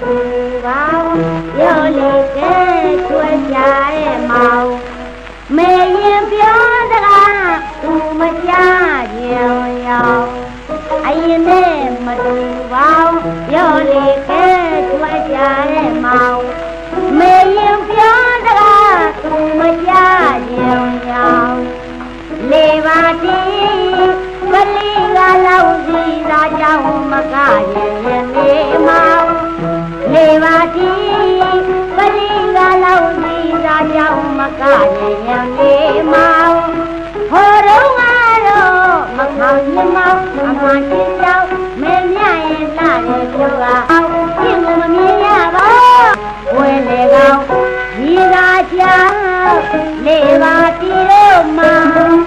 တူပါပြောလေကဲချွဲကြရဲ့မောင်မေရင်ပြောတကားသူမကြားခြင်းရောအရင်နဲ့မတူပါပြောလေကဲချွဲကြရဲ့မောင်မေရင်ပြောတကားသူမကြားခြင်းရောလေပါတီကလေးကလောက်စီသာကြောင့်မကရင်နေမောင်လေပါတီကလေးကလောက်စီသာကြောင့်မကရင်နေမောင်ဟိုတော့ကတော့မမောင်မမောင်အမှန်ချင်းကြောင့်မင်းမြရင်လာတယ်ပြောအောင်ရှင်းမမြင်ရပါဝဲလေကောင်ဒီသာကြောင့်လေပါတီတော့မောင်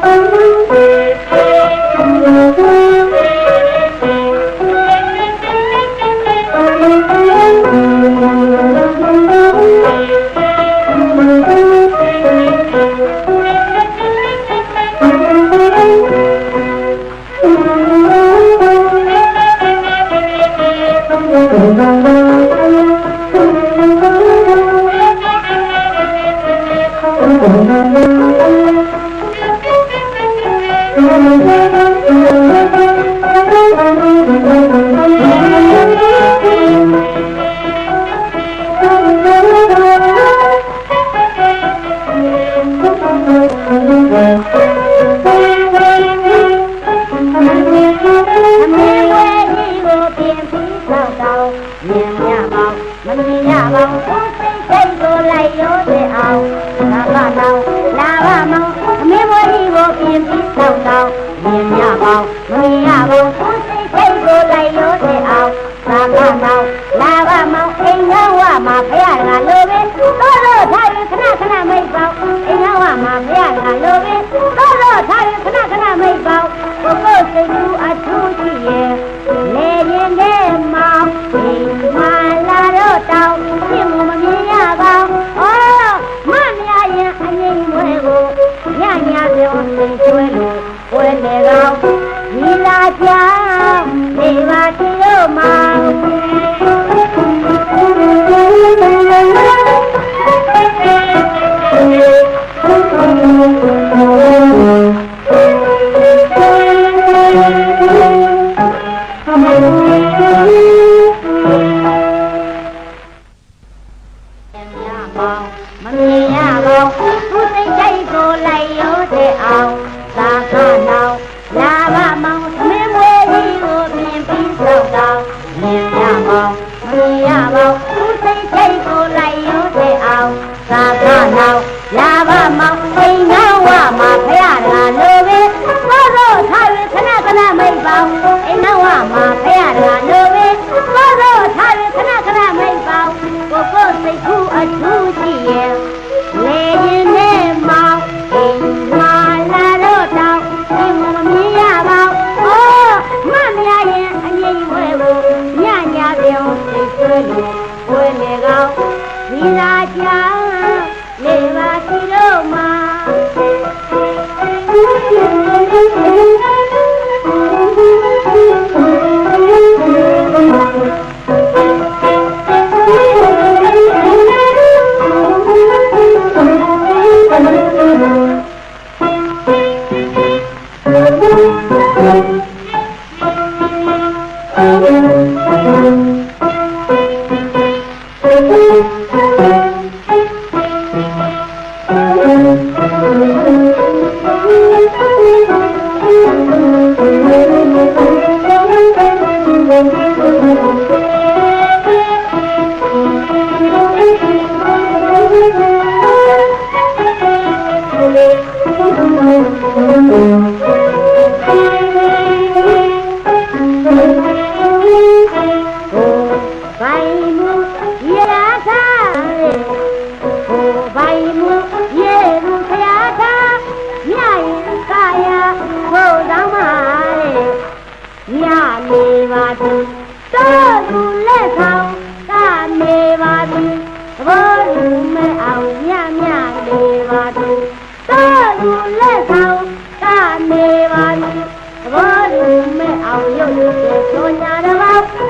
အောင်ရုပ်ရုပ်ဆိုညာတော်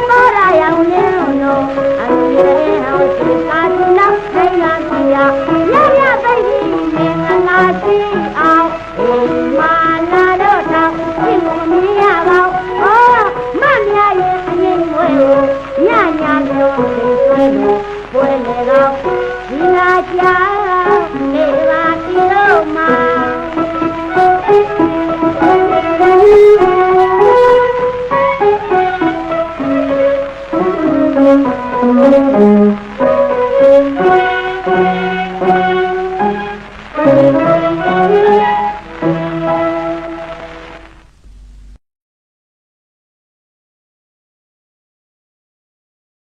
ဘောရာရောင်လင်းလို့ တော်သူသာသူနောက်နိုင်ငံပြည်ရရရသိပြီမင်္ဂလာရှိအောင်ဒီမာလာတော့တောင်းဒီကိုမြင်ရပါဟောမမြရဲ့အရင်ဝဲကိုညညမျိုးသိဆွေးလို့ပွဲလေတော့ဒီလာချာနေပါတီတော့မှာThank you.